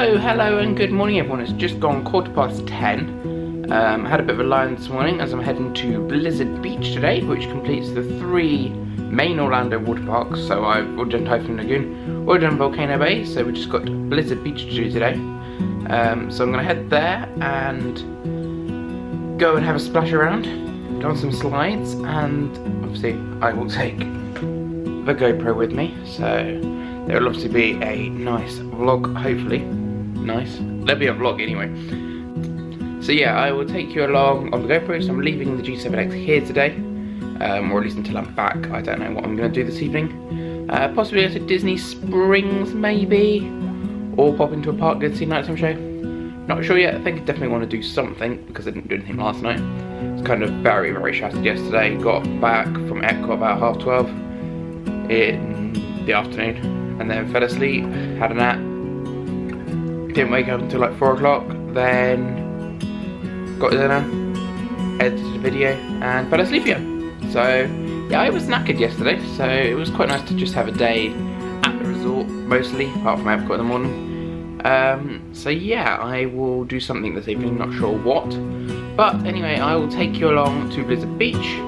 Hello and good morning everyone. It's just gone 10:15. Had a bit of a lie this morning as I'm heading to Blizzard Beach today, which completes the 3 main Orlando water parks. So I've already done Typhoon Lagoon, already done Volcano Bay, so we've just got Blizzard Beach to do today. So I'm going to head there and go and have a splash around, go on some slides, and obviously I will take the GoPro with me, so there will obviously be a nice vlog, hopefully. Nice. There'll be a vlog anyway. So yeah, I will take you along on the GoPro. So I'm leaving the G7X here today, or at least until I'm back. I don't know what I'm going to do this evening. Possibly go to Disney Springs maybe, or pop into a park, go to see a nighttime show. Not sure yet. I think I definitely want to do something because I didn't do anything last night. It's kind of very shattered yesterday. Got back from Epcot about 12:30 in the afternoon. And then fell asleep, had a nap, didn't wake up until like 4 o'clock, then got dinner, edited a video, and fell asleep again. So yeah, I was knackered yesterday, so it was quite nice to just have a day at the resort, mostly, apart from Epcot in the morning. So yeah, I will do something this evening, not sure what. But anyway, I will take you along to Blizzard Beach,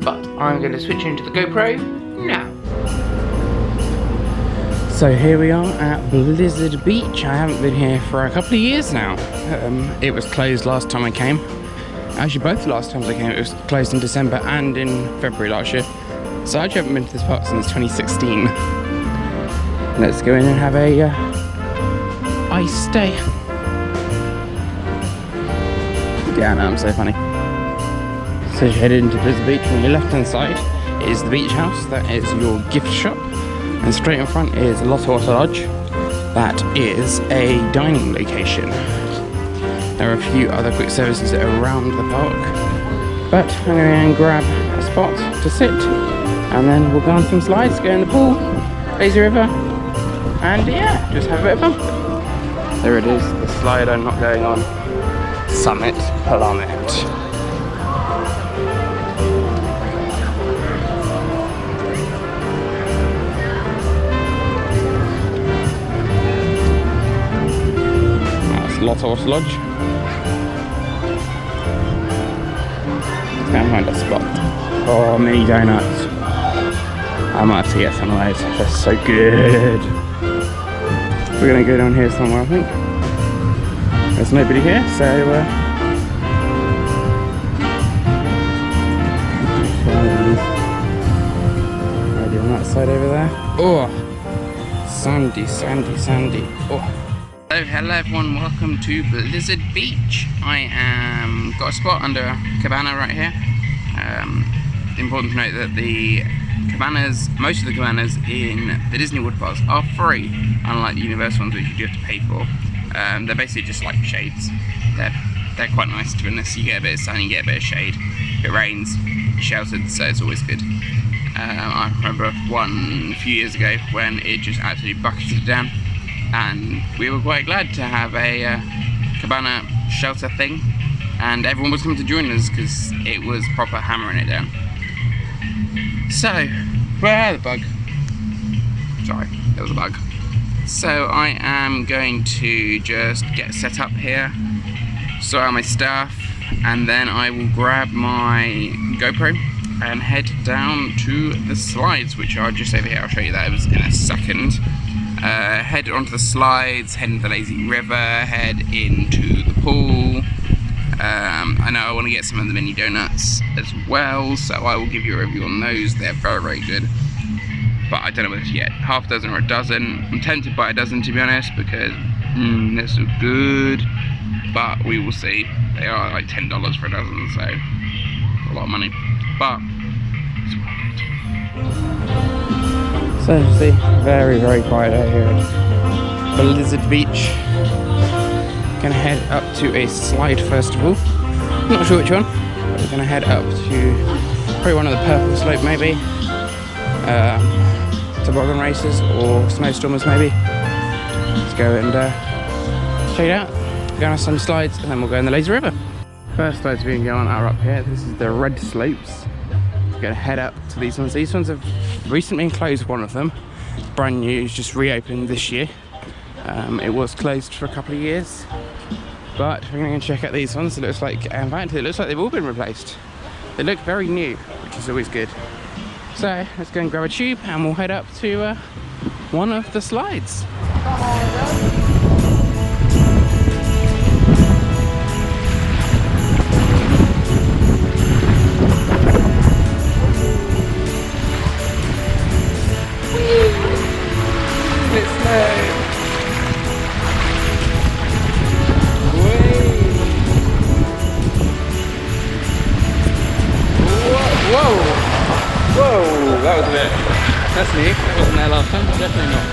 but I'm going to switch into the GoPro now. So here we are at Blizzard Beach. I haven't been here for a couple of years now. It was closed last time I came. Actually, both the last times I came, it was closed in December and in February last year. So I actually haven't been to this park since 2016. Let's go in and have a ice day. Yeah, no, I'm so funny. So you head into Blizzard Beach. On your left-hand side is the beach house. That is your gift shop. And straight in front is Lotte Water Lodge. That is a dining location. There are a few other quick services around the park, but I'm going to grab a spot to sit, and then we'll go on some slides, go in the pool, lazy river, and yeah, just have a bit of fun. There it is, the slide I'm not going on. Summit Plummet. Lotte Water Lodge. Let's go and find a spot. Oh, mini donuts. I might have to get some of those. They're so good. We're going to go down here somewhere, I think. There's nobody here, so maybe on that side over there. Oh, sandy. Oh. Hello everyone, welcome to Blizzard Beach. I am got a spot under a cabana right here. Important to note that the cabanas, most of the cabanas in the Disney water parks are free, unlike the Universal ones which you do have to pay for. They're basically just like shades. They're quite nice, to be honest. You get a bit of sun, you get a bit of shade. If it rains, you're sheltered, so it's always good. I remember one a few years ago when it just absolutely bucketed down. And we were quite glad to have a cabana shelter thing, and everyone was coming to join us because it was proper hammering it down. So, the bug. Sorry, there was a bug. So I am going to just get set up here, sort out my stuff, and then I will grab my GoPro and head down to the slides, which are just over here. I'll show you those in a second. Head onto the slides, head into the lazy river, head into the pool. I know I want to get some of the mini donuts as well, so I will give you a review on those. They're very good, but I don't know whether it's yet half a dozen or a dozen. I'm tempted by a dozen, to be honest, because they're so good, but we will see. They are like $10 for a dozen, so a lot of money, but it's worth it. So you see, very quiet out here at Blizzard Beach. Gonna head up to a slide first of all. Not sure which one, but we're gonna head up to probably one of the purple slope maybe. Toboggan races or snowstormers maybe. Let's go and check it out. Go on some slides and then we'll go in the lazy river. First slides we can go on are up here. This is the red slopes. We're gonna head up to these ones. These ones have recently closed, one of them. It's brand new, it's just reopened this year. It was closed for a couple of years, but we're going to check out these ones. It looks like, in fact, it looks like they've all been replaced. They look very new, which is always good. So let's go and grab a tube and we'll head up to one of the slides. Come on, that was a bit, that's new, that wasn't there last time, definitely not.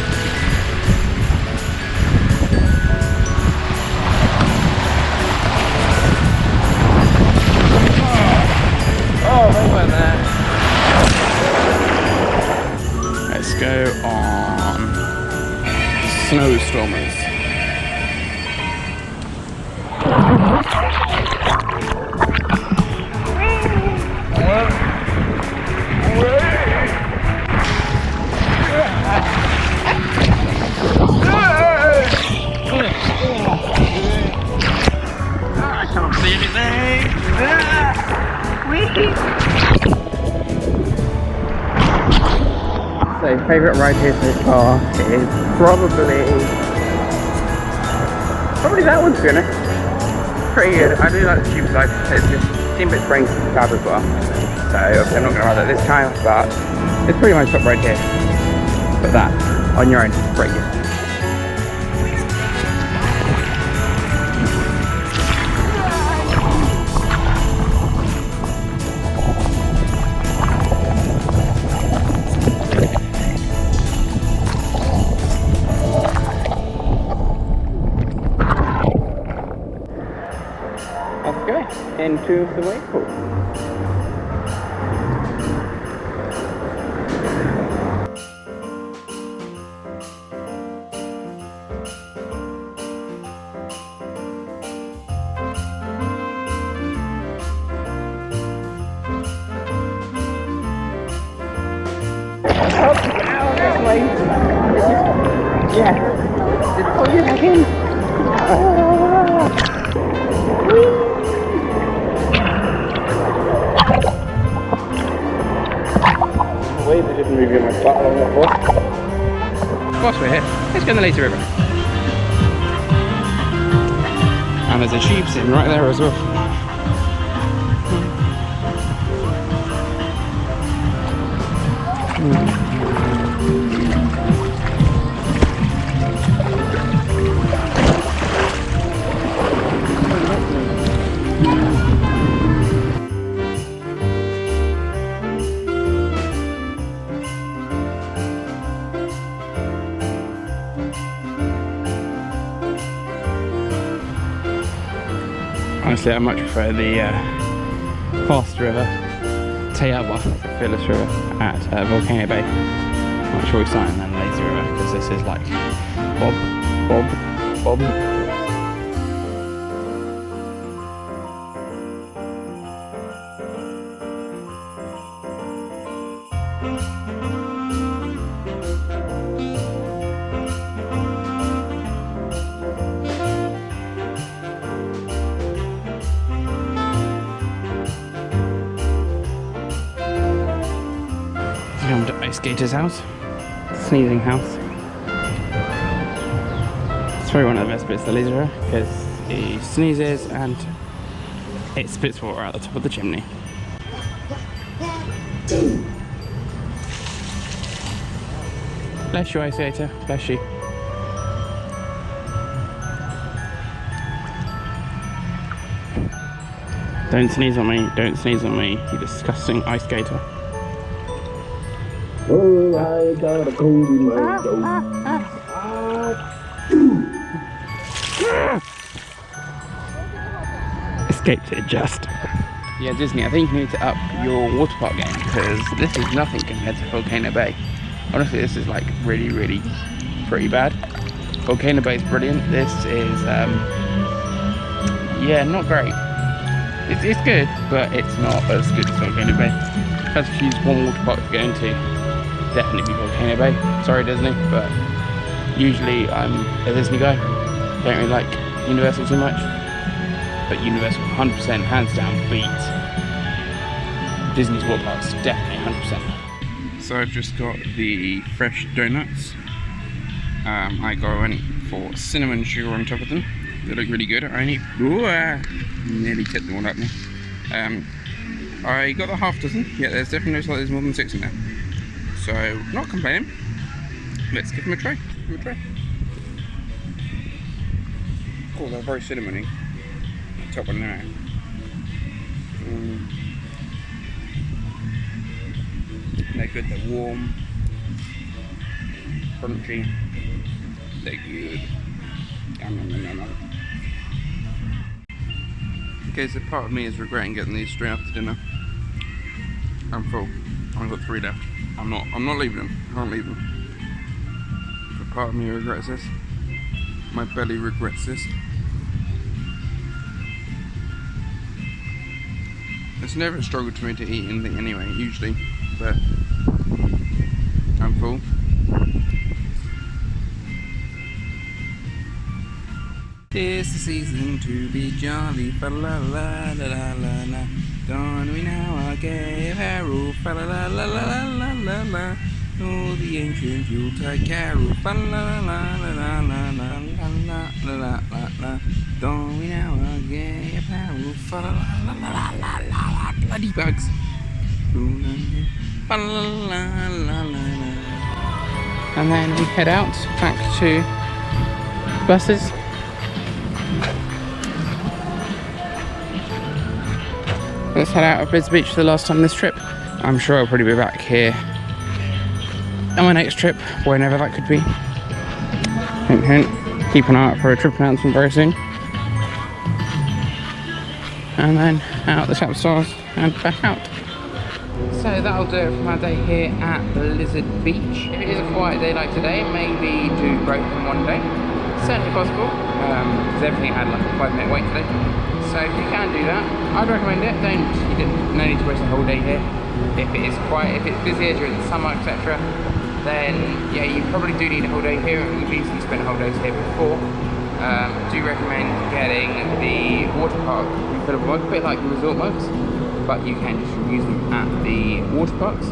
Oh, they weren't there. Let's go on Snowstormers. So, favourite ride here so far is probably that one, to be honest. Pretty good. I do like the tube slide. It's just seems a bit strange to the cab as well. So obviously I'm not going to ride that this time, but it's pretty much top right here. But that, on your own, pretty good. Into the wave pool. Yeah, just pull your back in. They didn't move in my spot along that board. Whilst we're here, let's go in the lazy river. And there's a tube sitting right there as well. Honestly, I much prefer the fast river, Teawa, Fearless River at Volcano Bay. Much more exciting than Lazy River, because this is like bob, bob, bob. Come to Ice Skater's house, sneezing house. It's probably one of the best bits of the Lazy River because he sneezes and it spits water out the top of the chimney. Bless you, Ice Skater. Bless you. Don't sneeze on me. Don't sneeze on me, you disgusting Ice Skater. Oh, I got a cold in my throat. Escaped it just. Yeah, Disney, I think you need to up your water park game because this is nothing compared to Volcano Bay. Honestly, this is like really pretty bad. Volcano Bay is brilliant. This is, yeah, not great. It's good, but it's not as good as Volcano Bay. If I choose one water park to go into, definitely Volcano Bay. Sorry Disney, but Usually I'm a Disney guy, don't really like Universal too much, but Universal 100% hands down beat Disney's water parks, definitely 100%. So I've just got the fresh donuts. I went for cinnamon sugar on top of them. They look really good. I nearly tipped them all up now. I got the half dozen. Yeah, there's definitely looks like there's more than 6 in there. So, not complaining. Let's give them a try. Oh, they're very cinnamony. Top one now. They're good, they're warm, crunchy, they're good. Okay, so part of me is regretting getting these straight after dinner. I'm full. I've got 3 left. I'm not leaving them. I can't leave them. But part of me regrets this. My belly regrets this. It's never a struggle to me to eat anything anyway, usually, but I'm full. It's the season to be jolly, fa la la la la la la. Don we now our gay apparel, fa la la la la la la la. All the ancient Yuletide carol, fa la la la la la la la la la la la. Don we now our gay apparel, fa la la la la la la. Bloody bugs. Fa la la la la la. And then we head out back to buses. Let's head out of Blizzard Beach for the last time this trip. I'm sure I'll probably be back here on my next trip, whenever that could be. Hint, hint. Keep an eye out for a trip announcement very soon. And then out the Chapel Stars and back out. So that'll do it for my day here at Blizzard Beach. If it is a quiet day like today, maybe do both in one day. Certainly possible, because everything had like a 5-minute wait today. So if you can do that, I'd recommend it. No need to waste a whole day here. If it is quiet, if it's busier during the summer, etc., then yeah, you probably do need a whole day here. You've easily spent a whole day here before. Do recommend getting the water park refillable mug, a bit like the resort mugs, but you can just use them at the water parks.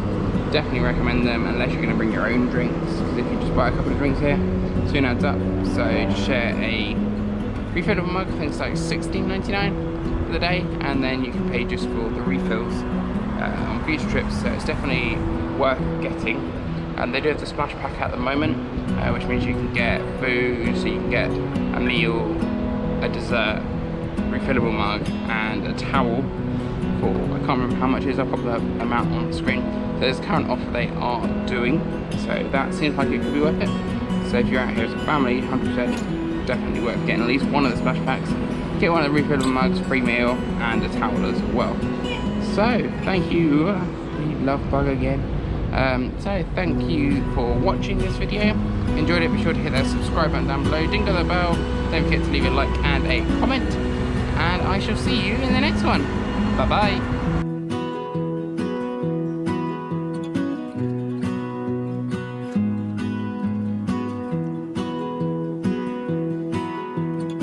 Definitely recommend them unless you're going to bring your own drinks, because if you just buy a couple of drinks here, soon adds up. So just share a refillable mug. I think it's like $16.99 for the day, and then you can pay just for the refills on future trips. So it's definitely worth getting. And they do have the splash pack at the moment, which means you can get food, so you can get a meal, a dessert, refillable mug, and a towel for, I can't remember how much it is, I'll pop the amount on the screen. So there's a current offer they are doing, so that seems like it could be worth it. So if you're out here as a family, 100% definitely worth getting at least one of the splash packs. Get one of the refillable mugs, free meal, and a towel as well. So thank you, love bug again. So thank you for watching this video. Enjoyed it, be sure to hit that subscribe button down below, ding the bell, don't forget to leave a like and a comment, and I shall see you in the next one. Bye bye.